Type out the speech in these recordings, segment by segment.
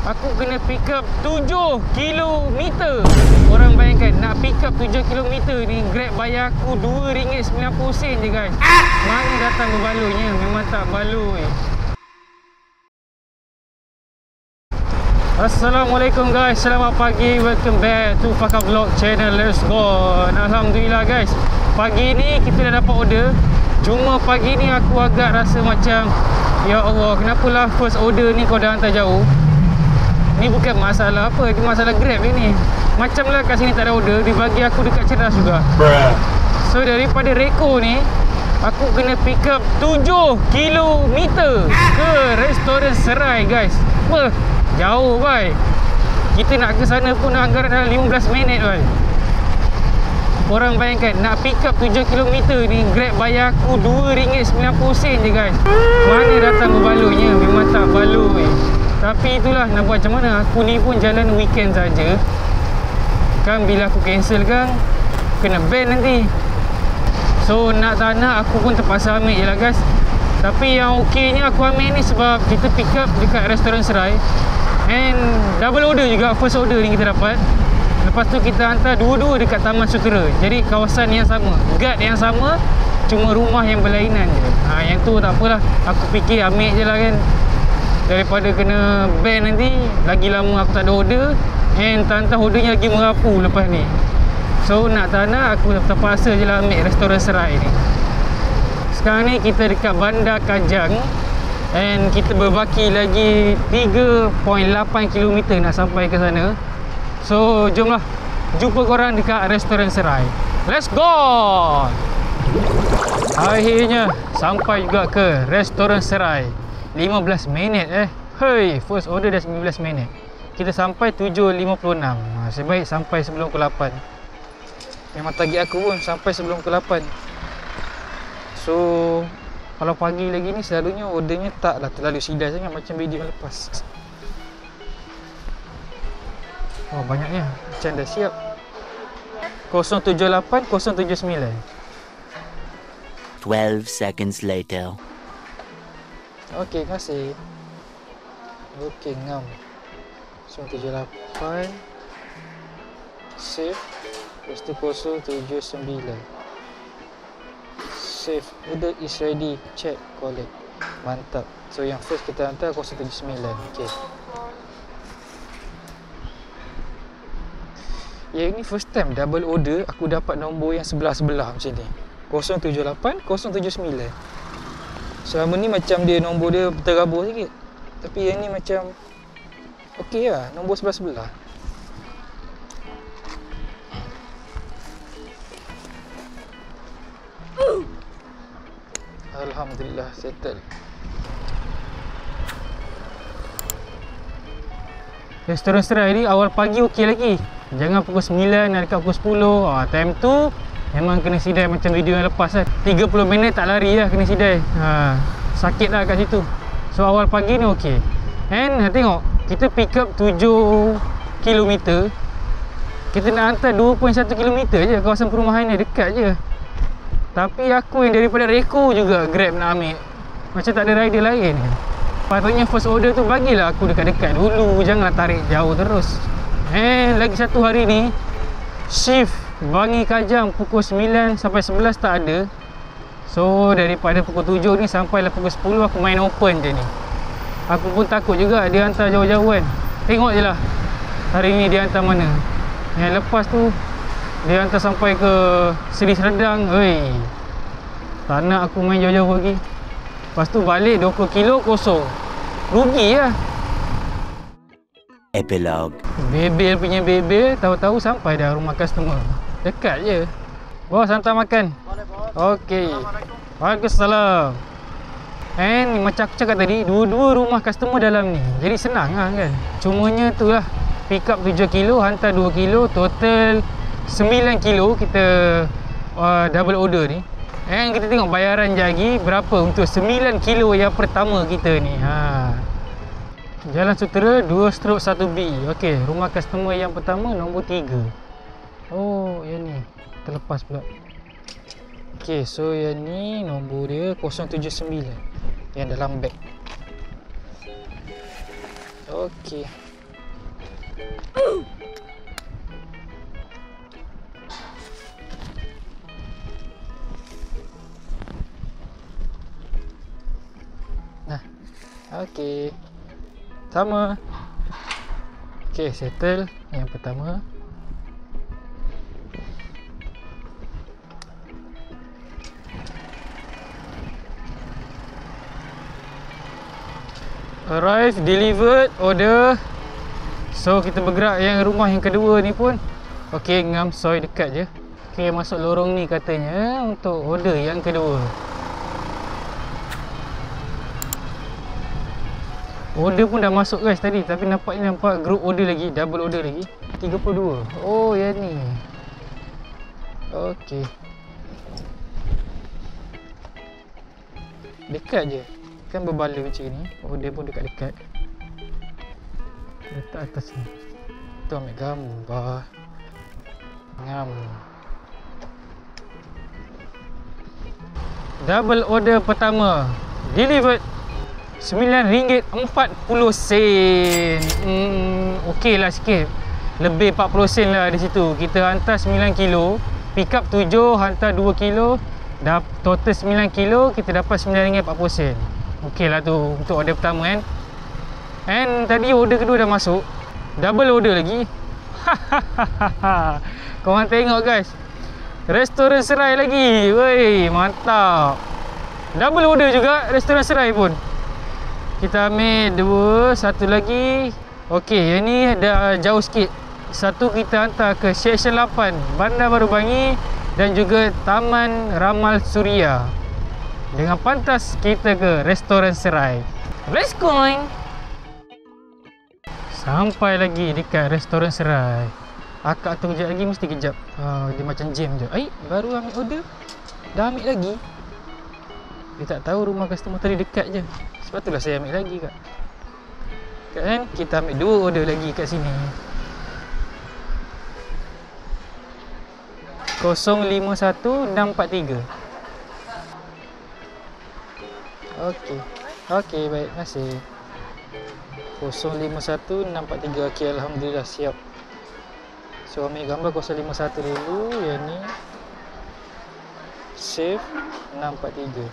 Aku kena pick up 7 kilometer. Korang bayangkan nak pick up 7 kilometer ni, Grab bayar aku RM2.90 je guys. Mana datang berbaloi-nya? Memang tak baloi. Assalamualaikum guys, selamat pagi. Welcome back to Fakar Vlog channel. Let's go. Alhamdulillah guys, pagi ni kita dah dapat order. Cuma pagi ni aku agak rasa macam, ya Allah, kenapalah first order ni kau dah hantar jauh. Ni bukan masalah apa, ni masalah Grab ni. Macam lah kat sini tak ada order, dia bagi aku dekat Ceras juga. So daripada Reko ni, aku kena pick up 7 kilometer ke restoran Serai guys. Apa? Jauh boy. Kita nak ke sana pun anggaran dalam 15 minit boy. Korang bayangkan nak pick up 7 km ni, Grab bayar aku RM2.90 je guys. Mana datang berbaloi-nya? Memang tak baloi. Tapi itulah, nak buat macam mana? Aku ni pun jalan weekend saja. Kan bila aku cancel kan, kena ban nanti. So nak tak nak aku pun terpaksa ambil je lah guys. Tapi yang okeynya aku ambil ni sebab kita pick up dekat restoran Serai. And double order juga, first order ni kita dapat. Lepas tu kita hantar dua-dua dekat Taman Sutera. Jadi kawasan yang sama, guard yang sama, cuma rumah yang berlainan je. Yang tu tak apalah. Aku fikir ambil je lah kan, daripada kena ban nanti. Lagi lama aku tak ada order, and tak ordernya lagi merapu lepas ni. So nak tak nak aku terpaksa je lah ambil restoran Serai ni. Sekarang ni kita dekat Bandar Kajang, and kita berbaki lagi 3.8 km nak sampai ke sana. So jomlah jumpa korang dekat restoran Serai. Let's go. Akhirnya sampai juga ke restoran Serai. 15 minit Hei, first order dah 15 minit. Kita sampai 7.56. Nasib baik sampai sebelum pukul 8. Memang target aku pun sampai sebelum pukul 8. So kalau pagi lagi ni selalunya ordernya taklah terlalu sidai sangat macam video yang lepas. Oh banyaknya. Macam dah siap. 078 079. 12 seconds later. Okey, terima kasih. Okey, ngam. 078 save. Lepas tu 079. Save. Order is ready. Check, collect. Mantap. So yang first kita hantar 079. Okey. Yang ni first time double order aku dapat nombor yang sebelah-sebelah macam ni. 078 079. Selama ni macam dia nombor dia terabur sikit. Tapi yang ni macam okey lah, nombor sebelah-sebelah. Alhamdulillah, settle. Restoran Serai ni awal pagi okey lagi. Jangan pukul 9, nak dekat pukul 10. Time tu memang kena sidai macam video yang lepas kan. 30 minit tak lari lah kena sidai. Sakit lah kat situ. So awal pagi ni okey. And tengok, kita pick up 7 km. Kita nak hantar 2.1 km je. Kawasan perumahan ni dekat je. Tapi aku yang daripada Reko juga Grab nak ambil. Macam tak ada rider lain. Patutnya first order tu bagilah aku dekat-dekat dulu. Janganlah tarik jauh terus. Lagi satu hari ni shift Bangi Kajang pukul 9 sampai 11 tak ada. So daripada pukul 7 ni sampailah pukul 10 aku main open je ni. Aku pun takut juga dia hantar jauh-jauh kan. Tengok je lah hari ni dia hantar mana. Yang lepas tu dia hantar sampai ke Seri Serdang. Tak nak aku main jauh-jauh lagi. Lepas tu balik 20 kilo kosong. Rugi lah. Epilogue. Bebel punya bebel, tahu-tahu sampai dah rumah customer. Dekat je. Bos, hantar makan. Okey. Waalaikumsalam. And macam aku cakap tadi, dua-dua rumah customer dalam ni. Jadi senang lah kan. Cumanya tu lah, pick up 7 kilo, hantar 2 kilo, total 9 kilo kita double order ni. And kita tengok bayaran lagi berapa untuk 9 kilo yang pertama kita ni. Jalan Sutera 2/1B. Okey, rumah customer yang pertama nombor 3. Oh, yang ni terlepas pula. Okey, so yang ni nombor dia 079 yang dalam beg. Okey. Nah, okey. Sama. Okey, settle yang pertama. Arrive, delivered, order. So kita bergerak yang rumah yang kedua ni pun. Okey, ngam soy dekat je. Okey, masuk lorong ni katanya untuk order yang kedua. Order pun dah masuk guys tadi, tapi nampak group order lagi, double order lagi. 32. Oh, yang ni. Okey. Dekat je. Kan berbala macam ni. Order pun dekat-dekat. Letak atas ni. Tu ambil gambar. Ngam. Double order pertama delivered RM9.40. Okey lah sikit. Lebih 40 sen lah di situ. Kita hantar 9 kilo, pick up 7, hantar 2 kilo, dah total 9 kilo, kita dapat RM9.40. Okey lah tu untuk order pertama kan. And tadi order kedua dah masuk, double order lagi. Korang tengok guys, restoran serai lagi. Wey, mantap. Double order juga restoran serai pun. Kita ambil dua, satu lagi. Okey, yang ni dah jauh sikit. Satu kita hantar ke Seksyen 8 Bandar Baru Bangi dan juga Taman Ramal Suria. Dengan pantas kita ke restoran serai. Let's go. Sampai lagi dekat restoran serai. Akak tu kejap lagi mesti kejap. Dia macam jam je. Baru ambil order, dah ambil lagi. Dia tak tahu rumah customer tadi dekat je. Sebab itulah saya ambil lagi kak. Kan kita ambil dua order lagi kat sini. 051643. Okey. Okey, baik, terima kasih. 051643. Okey, alhamdulillah siap. So ambil gambar 051 dulu. Yang ni save 643.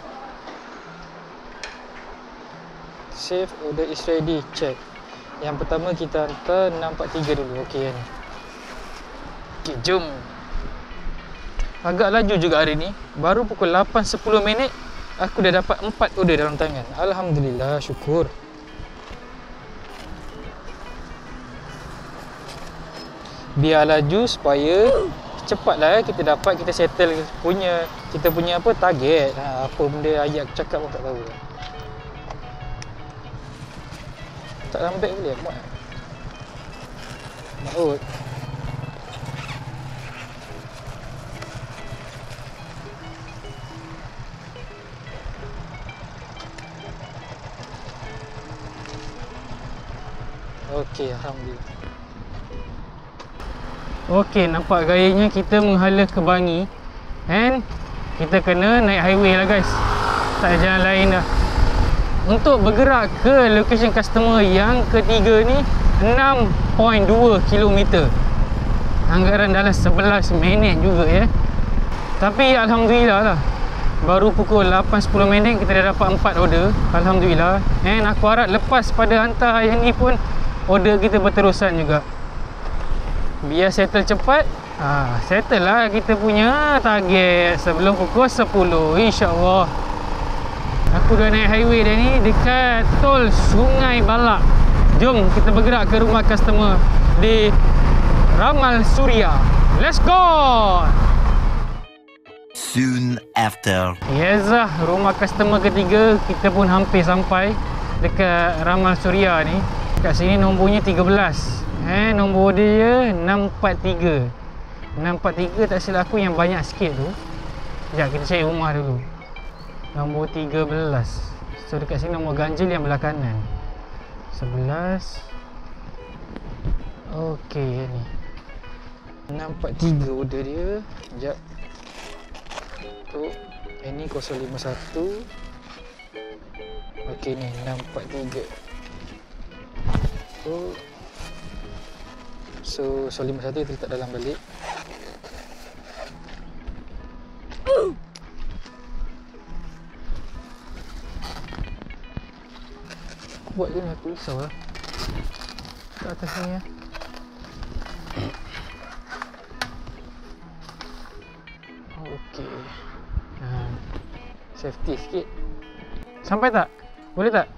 Save order is ready, check. Yang pertama kita hantar 643 dulu. Okey kan. Okey, jom. Agak laju juga hari ni. Baru pukul 8.10 minit aku dah dapat 4 order dalam tangan. Alhamdulillah, syukur. Biar laju supaya cepatlah kita dapat, kita settle kita punya apa target. Apa benda ayat aku cakap pun tak tahu. Tak lambat boleh muat. Maut. Okey, alhamdulillah. Okey, nampak gayanya kita menghala ke Bangi. And kita kena naik highway lah guys. Tak ada jalan lain dah. Untuk bergerak ke location customer yang ketiga ni 6.2 km. Anggaran dalam 11 minit juga ya. Tapi alhamdulillah lah. Baru pukul 8.10 minit kita dah dapat 4 order. Alhamdulillah. And aku harap lepas pada hantar yang ni pun order kita berterusan juga. Biar settle cepat. Settle lah kita punya target sebelum pukul 10 insya-Allah. Aku dah naik highway dah ni dekat tol Sungai Balak. Jom kita bergerak ke rumah customer di Ramal Suria. Let's go. Soon after. Yes lah, rumah customer ketiga kita pun hampir sampai dekat Ramal Suria ni. Kat sini nombornya 13. Nombor dia 643. 643 tak silap aku yang banyak sikit tu. Sekejap kita cari rumah dulu. Nombor 13. So dekat sini nombor ganjil yang belah kanan. 11. Okey ni. 643 order dia. Sekejap. Tu ini 051. Okey ni 643. So So 51 kita letak dalam balik. Buat je ni aku risau lah. Kat atas ni lah. Okey. Safety sikit. Sampai tak? Boleh tak?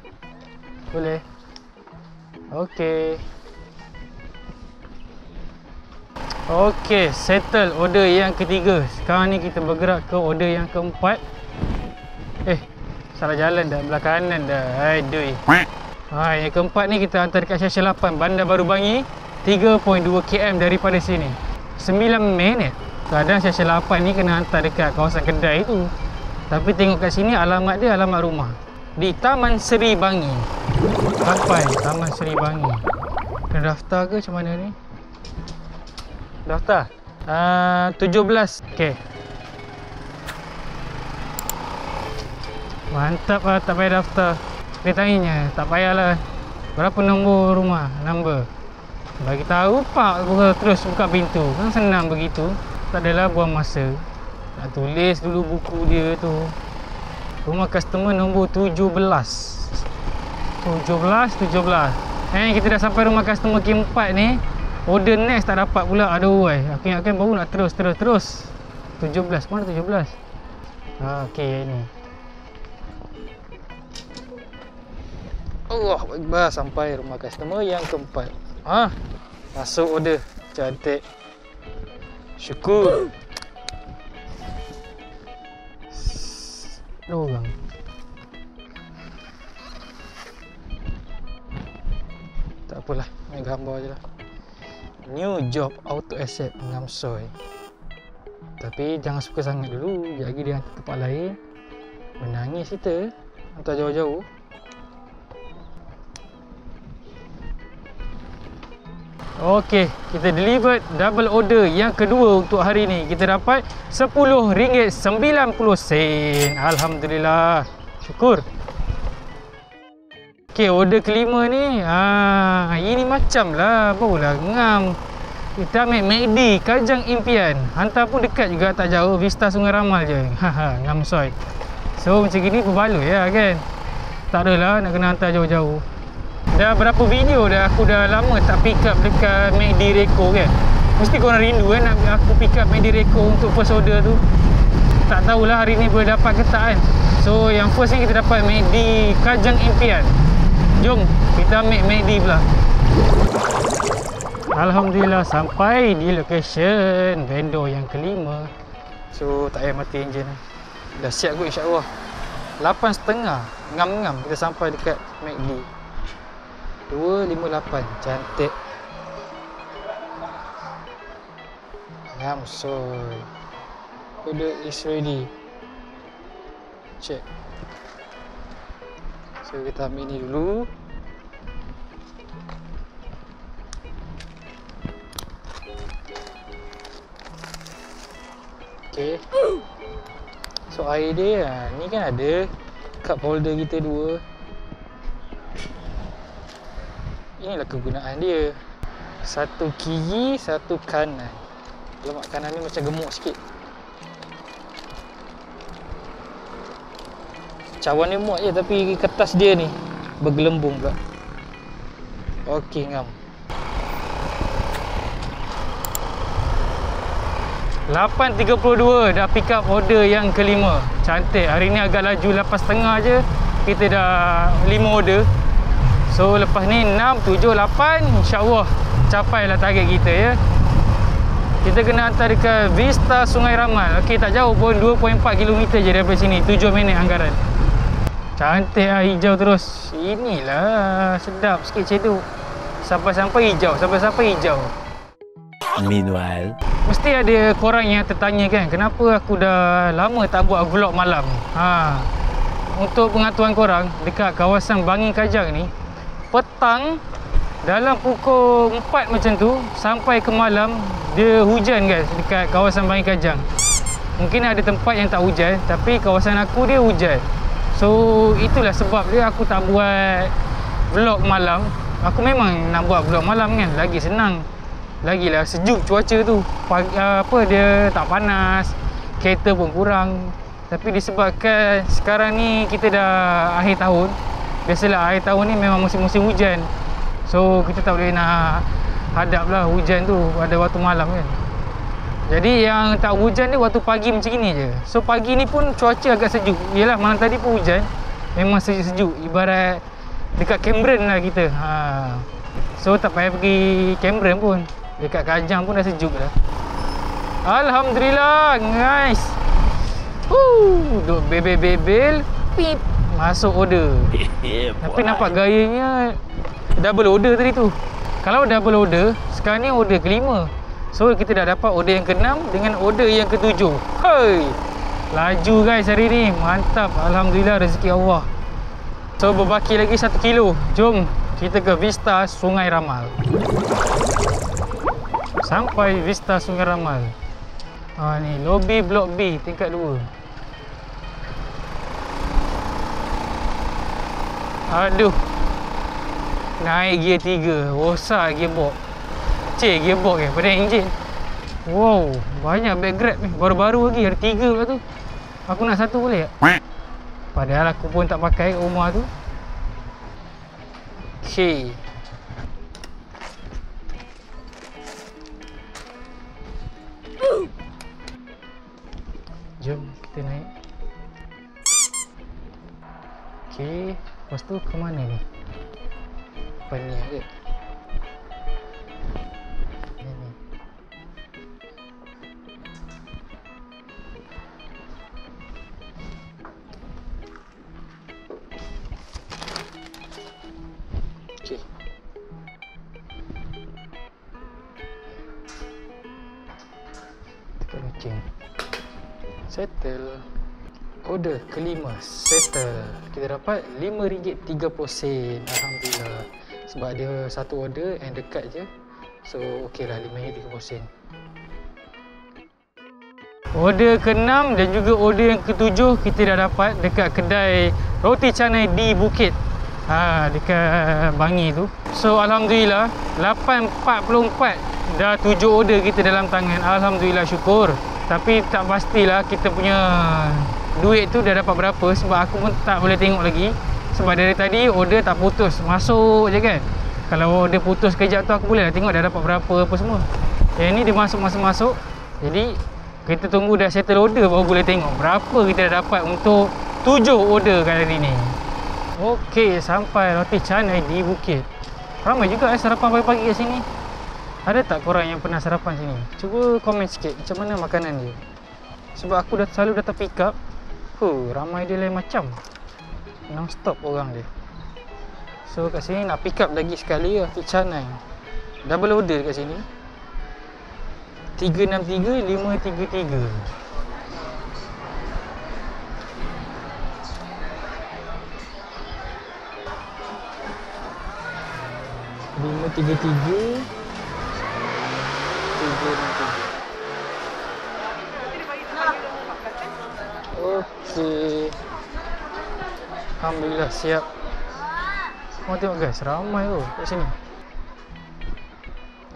Boleh. Okey. Okey, settle order yang ketiga. Sekarang ni kita bergerak ke order yang keempat. Salah jalan dah, belah kanan dah. Aduh. Yang keempat ni kita hantar dekat stesen 8 Bandar Baru Bangi, 3.2 km daripada sini. 9 minit. Kadang stesen 8 ni kena hantar dekat kawasan kedai tu. Tapi tengok kat sini alamat dia alamat rumah. Di Taman Seri Bangi. Sampai Taman Seri Bangi. Kena daftar ke macam mana ni? Daftar. 17. Okey. Mantap lah, tak payah daftar. Dia tanya, tak payahlah. Berapa nombor rumah? Number. Bagi tahu pak, terus buka pintu. Kan senang begitu. Tak adalah buang masa. Nak tulis dulu buku dia tu. Rumah customer nombor 17. Kita dah sampai rumah customer keempat ni. Order next tak dapat pula. Aduh, aku ingatkan baru nak terus. 17. Mana 17? Okey, ni. Allah Akbar, sampai rumah customer yang keempat. Masuk order. Cantik. Syukur. Dua orang. Tak apalah, main gambar je lah. New job auto accept Ngamsoy. Tapi jangan suka sangat dulu. Sekejap lagi dia hantar tempat lain. Menangis kita. Hantar jauh-jauh. Okey, kita delivered double order yang kedua untuk hari ni. Kita dapat RM10.90. Alhamdulillah. Syukur. Okey, order kelima ni. Ini macam lah. Barulah ngam. Kita ambil McD Kajang Impian. Hantar pun dekat juga, tak jauh. Vista Sungai Ramal je. Ngam soy. So macam gini berbaloi ya kan. Tak adalah nak kena hantar jauh-jauh. Dah berapa video dah aku dah lama tak pick up dekat McD Reko kan. Mesti korang rindu kan nak aku pick up McD Reko untuk first order tu. Tak tahulah hari ni boleh dapat ke tak kan. So yang first ni kita dapat McD Kajang Impian. Jom kita ambil McD pula. Alhamdulillah sampai di location vendor yang kelima. So tak payah mati enjin. Dah siap kot insya-Allah. 8.30 ngam-ngam kita sampai dekat McD. 258. Cantik. Ngamsoy. Order is ready. Check. So kita ambil ni dulu. Okay. So air dia ni kan ada cup holder kita dua. Inilah kegunaan dia. Satu kiri, satu kanan. Lemak kanan ni macam gemuk sikit. Cawan dia muat je tapi kertas dia ni bergelembung pula. Okey ngam. 8.32 dah pick up order yang kelima. Cantik. Hari ni agak laju 8.30 je. Kita dah 5 order. So lepas ni 6, 7, 8 insya-Allah capailah target kita ya. Kita kena hantar dekat Vista Sungai Ramal. Okey, tak jauh pun, 2.4 km je daripada sini. 7 minit anggaran. Cantik lah, hijau terus. Inilah sedap sikit ceduk. Sampai-sampai hijau, sampai-sampai hijau. Meanwhile, mesti ada korang yang tertanya kan, kenapa aku dah lama tak buat vlog malam. Untuk pengetahuan korang, dekat kawasan Bangi Kajang ni petang dalam pukul 4 macam tu sampai ke malam dia hujan guys dekat kawasan Bangi Kajang. Mungkin ada tempat yang tak hujan tapi kawasan aku dia hujan. So itulah sebab dia aku tak buat vlog malam. Aku memang nak buat vlog malam kan, lagi senang. lagilah sejuk cuaca tu. Dia tak panas, kereta pun kurang. Tapi disebabkan sekarang ni kita dah akhir tahun, biasalah akhir tahun ni memang musim-musim hujan. So kita tak boleh nak hadap lah hujan tu pada waktu malam kan. Jadi yang tak hujan ni waktu pagi macam ni je. So pagi ni pun cuaca agak sejuk. Yelah, malam tadi pun hujan. Memang sejuk-sejuk, ibarat dekat Cameron lah kita. So tak payah pergi Cameron pun, dekat Kajang pun dah sejuk dah. Alhamdulillah, nice. Duk bebel-bebel, pip, masuk order. Tapi nampak gayanya double order tadi tu. Kalau double order, sekarang ni order kelima. So kita dah dapat order yang ke-6 dengan order yang ke-7. Hei, laju guys hari ni, mantap. Alhamdulillah, rezeki Allah. So berbaki lagi 1 kilo. Jom kita ke Vista Sungai Ramal. Sampai Vista Sungai Ramal. Ni lobi blok B tingkat 2. Aduh, naik gear 3, rosak gearbox. Gearbox pada enjin. Wow, banyak back grab ni. Baru-baru lagi, ada 3 pula tu. Aku nak 1 boleh tak? Padahal aku pun tak pakai kat rumah tu. Okay. Jom kita naik. Okay, lepas tu ke mana ni? Depan ni ke? Ni. Okay. Tekan loceng. Settle. Order kelima settle. Kita dapat RM5.30. Alhamdulillah. Sebab dia satu order and dekat je. So okey lah, RM5.30. Order ke-6 dan juga order yang ke-7 kita dah dapat dekat kedai roti canai di Bukit. Dekat Bangi tu. So alhamdulillah 8.44 dah 7 order kita dalam tangan. Alhamdulillah, syukur. Tapi tak pastilah kita punya duit tu dah dapat berapa, sebab aku pun tak boleh tengok lagi. Sebab dari tadi order tak putus, masuk je kan. Kalau order putus kejap tu aku boleh lah tengok dah dapat berapa apa semua. Yang ni dia masuk. Jadi kita tunggu dah settle order baru boleh tengok berapa kita dah dapat untuk 7 order kali hari ni. Okey, sampai roti canai di Bukit. Ramai juga sarapan pagi-pagi kat sini. Ada tak korang yang pernah sarapan sini? Cuba komen sikit macam mana makanan dia. Sebab aku dah selalu datang pick up. Ramai dia lain macam. Non-stop orang dia. So kat sini nak pick up lagi sekali roti canai. Double order kat sini. 363 533. Okey. Alhamdulillah siap. Mau tengok guys, ramai tu kat sini.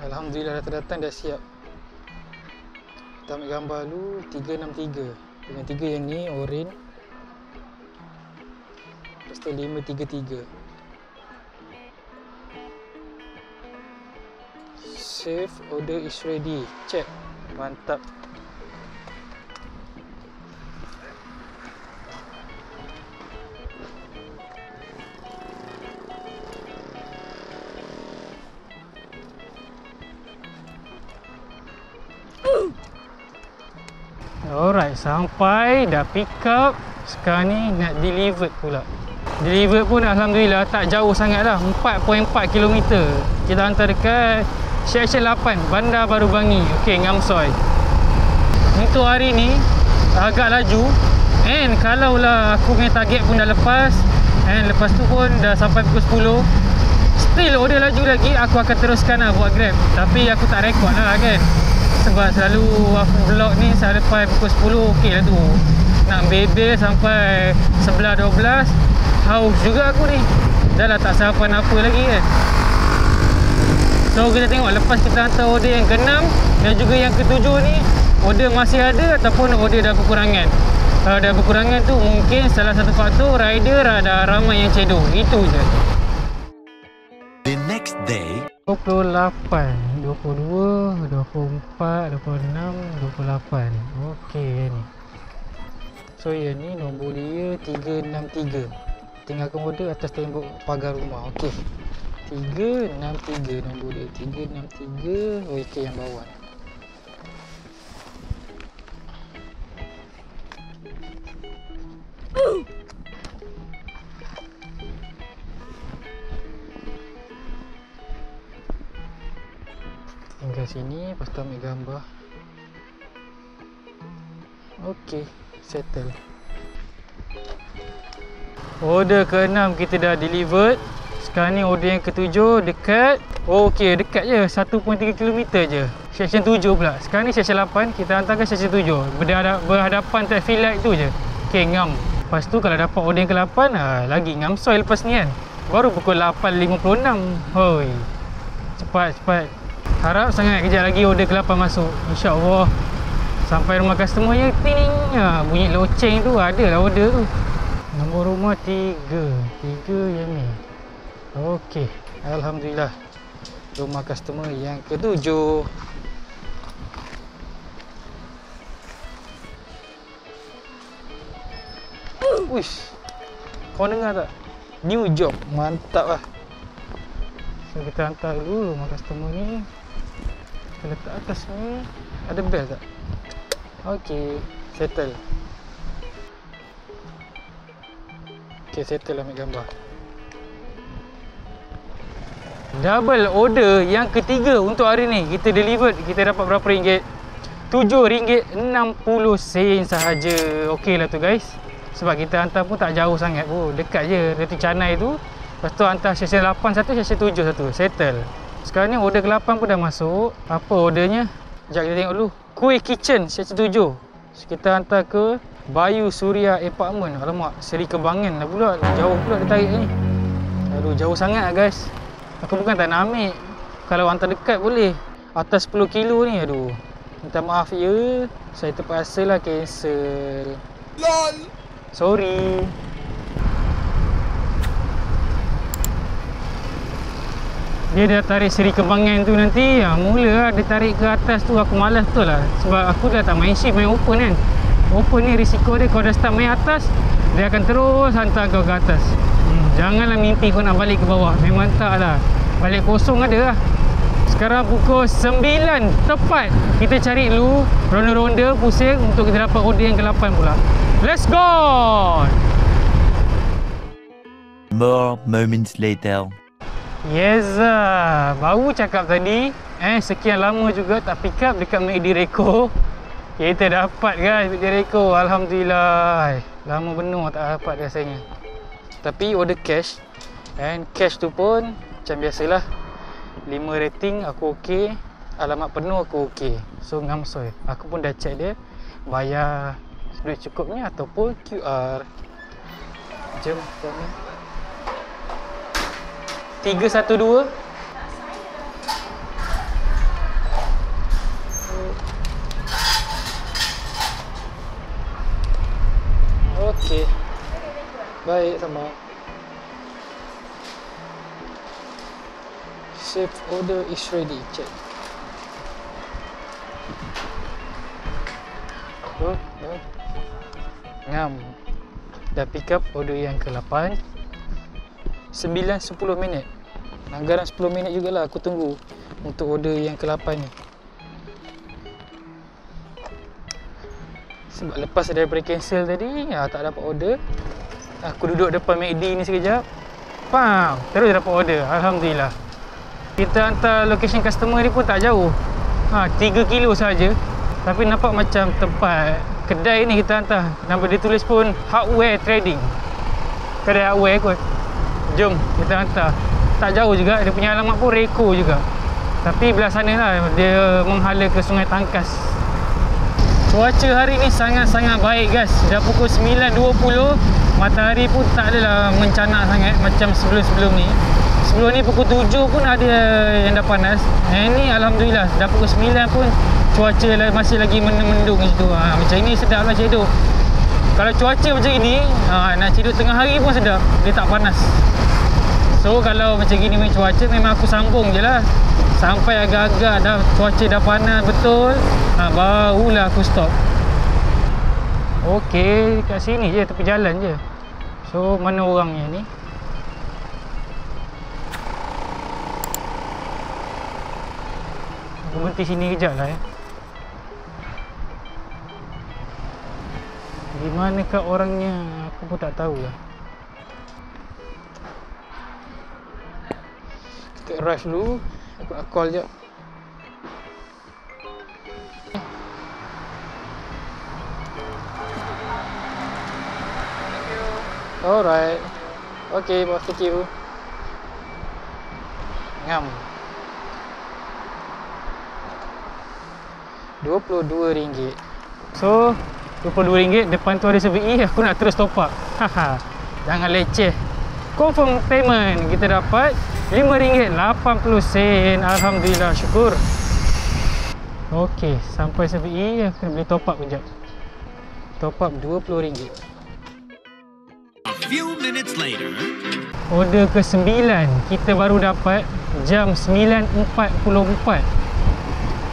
Alhamdulillah datang-datang dah siap. Kita ambil gambar dulu 363. Dengan 3 yang ni orange. Lepas tu 533. Save order is ready. Check. Mantap. Alright, sampai dah pick up. Sekarang ni nak deliver pula. Deliver pun alhamdulillah tak jauh sangat lah, 4.4 km. Kita hantar dekat Section 8 Bandar Baru Bangi. Okey, Ngamsoi. Untuk hari ni agak laju. And kalau lah aku punya target pun dah lepas, and lepas tu pun dah sampai pukul 10, still order laju lagi, aku akan teruskan lah buat Grab. Tapi aku tak rekod lah kan, sebab selalu aku vlog ni sampai pukul 10 okey lah tu. Nak bebel sampai 11-12 haus juga aku ni. Dah lah tak sarapan apa lagi kan. So kita tengok lepas kita hantar order yang ke-6 dan juga yang ke-7 ni, order masih ada ataupun order dah berkurangan. Kalau dah berkurangan tu mungkin salah satu faktor rider ada ramai yang cedok. Itu je. The next day, 28, 22, 24, 26, 28. Okey ni. So yang ni nombor dia 363. Tinggalkan order atas tembok pagar rumah. Okey. 363 nombor dia. 363. Okey yang bawah. Tinggal sini, lepas tu ambil gambar. Okey, settle. Order ke-6 kita dah delivered. Sekarang ni order yang ke-7 dekat. Oh, okey, dekat je, 1.3 km je. Section 7 pula. Sekarang ni section 8, kita hantar ke section 7. Berhadapan traffic light tu je. Okey, ngam. Lepas tu kalau dapat order yang ke-8, lagi ngam soil lepas ni kan. Baru pukul 8.56. Hoi. Cepat. Harap sangat kejap lagi order ke-8 masuk. InsyaAllah. Sampai rumah customer yang ting. Bunyi loceng tu adalah order tu. Nombor rumah 3 yang ni. Okey. Alhamdulillah. Rumah customer yang ke-7. Uish. Kau dengar tak? New job. Mantap lah. So kita hantar dulu rumah customer ni. Kita letak atas ni. Ada bel tak? Okey. Settle. Okey, settle ambil gambar. Double order yang ketiga untuk hari ni. Kita delivered. Kita dapat berapa ringgit? RM7.60 sahaja. Okey lah tu guys. Sebab kita hantar pun tak jauh sangat pun. Dekat je Reti Canai tu. Lepas tu hantar sesi 8 satu, sesi 7 satu. Settle. Sekarang ni order ke-8 pun dah masuk. Apa ordernya? Sekejap kita tengok dulu. Kuih Kitchen sesi 7. So, kita hantar ke Bayu Suria Apartment. Alamak, Seri Kebangan lah pula. Jauh pula dia tarik ni. Aduh, jauh sangat lah guys. Aku bukan tak nak ambil. Kalau hantar dekat boleh. Atas 10 kilo ni, aduh. Minta maaf ya. Saya terpaksa lah cancel. LOL. Sorry. Dia dah tarik Seri Kembangan tu nanti. Mula lah dia tarik ke atas tu. Aku malas betul lah. Sebab aku dah tak main shift, main open kan. Open ni risiko dia kalau dah start main atas, dia akan terus hantar kau ke atas. Janganlah mimpi kau nak balik ke bawah. Memang tak lah. Balik kosong ada lah. Sekarang pukul 9 tepat. Kita cari dulu ronda-ronda pusing untuk kita dapat order yang ke-8 pula. Let's go! more moments later. Yes, baru cakap tadi. Sekian lama juga tak pick up dekat McD Reko. Kita dapat guys McD Reko. Alhamdulillah. Lama benar tak dapat rasanya. Tapi order cash. And cash tu pun macam biasalah. 5 rating aku okey. Alamat penuh aku okey. So ngamsoy. Aku pun dah check dia. Bayar duit cukupnya ataupun QR. Jom kami. 312. Okey. Baik sama. Save order is ready. Check. Ngam. Dah pick up order yang ke-8. 9-10 minit. Anggaran 10 minit jugalah aku tunggu untuk order yang ke-8 ni. Sebab lepas daripada cancel tadi, tak dapat order. Aku duduk depan McD ni sekejap. Pam, terus dapat order. Alhamdulillah. Kita hantar location customer ni pun tak jauh. 3 kilo saja. Tapi nampak macam tempat kedai ni kita hantar. Nama dia tulis pun Hardware Trading. Kedai hardware kot. Jom kita hantar. Tak jauh juga. Dia punya alamat pun Reko juga. Tapi belah sana lah. Dia menghala ke Sungai Tangkas. Cuaca hari ni sangat-sangat baik guys. Dah pukul 9.20. Matahari pun tak adalah mencanak sangat macam sebelum-sebelum ni. Sebelum ni pukul 7 pun ada yang dah panas. Ni Alhamdulillah dah pukul 9 pun cuaca masih lagi mendung macam tu. Macam ini sedap lah cedok. Kalau cuaca macam ini, nak cedok tengah hari pun sedap. Dia tak panas. So kalau macam gini main cuaca, memang aku sambung je lah sampai agak-agak dah cuaca dah panas betul, barulah aku stop. Okey, kat sini je, tepi jalan je. So mana orangnya ni? Aku berhenti sini kejap lah Di manakah orangnya? Aku pun tak tahu lah. Kita arrive dulu. Aku nak call je. Alright. Okay, boss, thank you. Ngam. RM22. So, RM22, depan tu ada CVE, aku nak terus top up. Haha. Jangan leceh. Confirm payment kita dapat RM5.80. Alhamdulillah, syukur. Okey, sampai CVE aku boleh top up kejap. Top up RM20. A few minutes later. Order ke-9 kita baru dapat jam 9.44.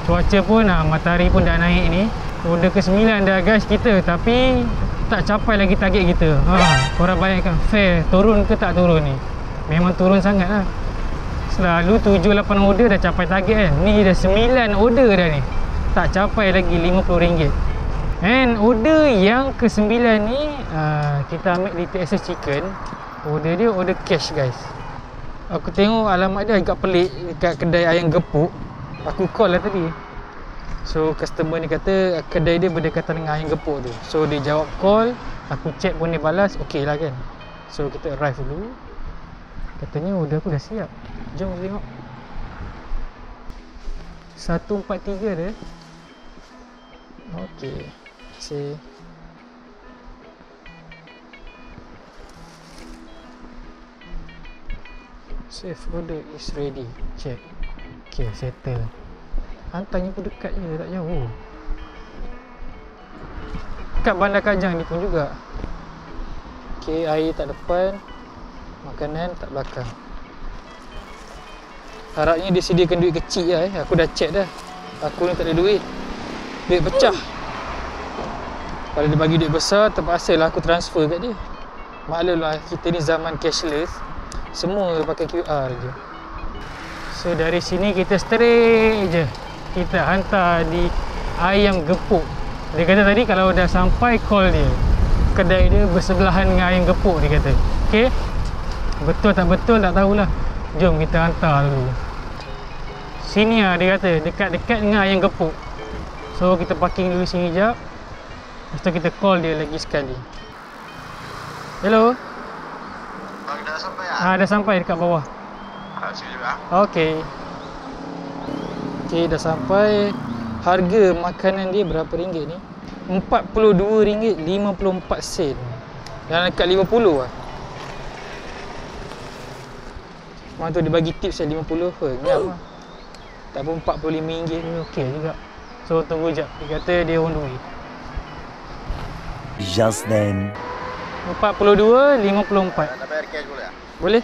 Cuaca pun matahari pun dah naik ni. Order ke-9 dah guys kita, tapi tak capai lagi target kita. Korang bayangkan fare turun ke tak turun ni? Memang turun sangat lah. Selalu 7-8 order dah capai target kan. Ni dah 9 order dah ni, tak capai lagi RM50. And order yang ke-9 ni kita ambil di TSS Chicken. Order dia order cash guys. Aku tengok alamat dia agak pelik dekat kedai ayam gepuk. Aku call lah tadi. So customer ni kata kedai dia berdekatan dengan ayam gepuk tu. So dia jawab call, aku check pun dia balas, okey lah kan. So kita arrive dulu. Katanya order aku dah siap. Jom tengok. 143 dia. Okey. See. Save order is ready. Check. Okay, settle. Hantarnya pun dekat je, tak jauh. Dekat Bandar Kajang ni pun juga. Okay, air tak depan, makanan tak belakang. Harapnya dia sediakan duit kecil lah Aku dah check dah. Aku ni tak ada duit. Duit pecah. Kalau dia bagi duit besar, terpaksa lah aku transfer kat dia. Maklumlah, kita ni zaman cashless. Semua pakai QR je. So dari sini kita straight je, kita hantar di ayam gepuk. Dia kata tadi kalau dah sampai call dia. Kedai dia bersebelahan dengan ayam gepuk dia kata. Okay, betul tak betul tak tahulah. Jom kita hantar dulu. Sini lah dia kata, dekat-dekat dengan ayam gepuk. So kita parking dulu sini sekejap. Lepas tu kita call dia lagi sekali. Hello. Dah sampai lah? Dah sampai dekat bawah. Sini juga. Okey. Okey, dah sampai. Harga makanan dia berapa ringgit ni? RM42.54. Dalam dekat 50 lah. Mana tu dia bagi tips saya 50 ke? Ngam lah. Tak pun RM45 ni okey juga. So tunggu jap. Dia kata dia on the way. Just then. 42.54. Nak bayar cash boleh tak? Boleh?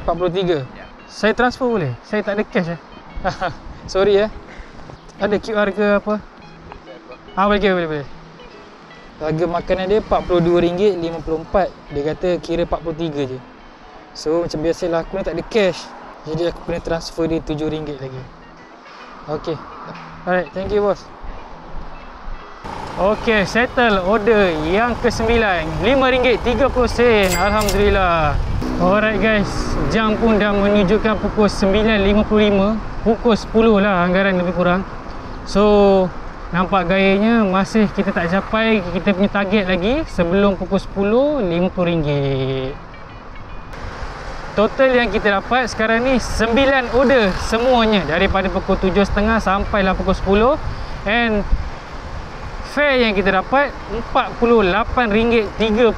RM43. Saya transfer boleh? Saya tak ada cash Sorry Ada QR ke apa? Boleh. Harga makanan dia RM42.54. Dia kata kira 43 je. So macam biasalah aku ni tak ada cash. Jadi aku kena transfer dia RM7 lagi. Okay. Alright, thank you boss. Okay, settle order yang ke-9. RM5.30. Alhamdulillah. Alright guys, jam pun dah menunjukkan pukul 9.55. Pukul 10 lah anggaran lebih kurang. So nampak gayanya masih kita tak capai kita punya target lagi. Sebelum pukul 10, RM50. Total yang kita dapat sekarang ni 9 order semuanya daripada pukul 7.30 sampailah pukul 10. And fare yang kita dapat RM48.30.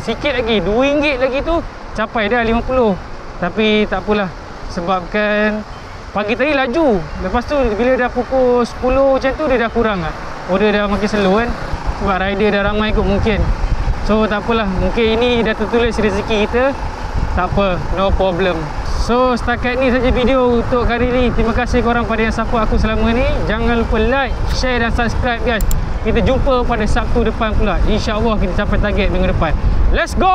Sikit lagi, RM2 lagi tu capai dah 50. Tapi tak apalah, sebabkan pagi tadi laju. Lepas tu bila dah pukul 10 macam tu dia dah kurang lah. Order dah makin slow kan, sebab rider dah ramai kot mungkin. So tak apalah, mungkin ini dah tertulis rezeki kita. Tak apa, no problem. So setakat ni saja video untuk kali ni. Terima kasih korang pada yang support aku selama ni. Jangan lupa like, share dan subscribe guys. Kita jumpa pada Sabtu depan pula. InsyaAllah kita capai target minggu depan. Let's go!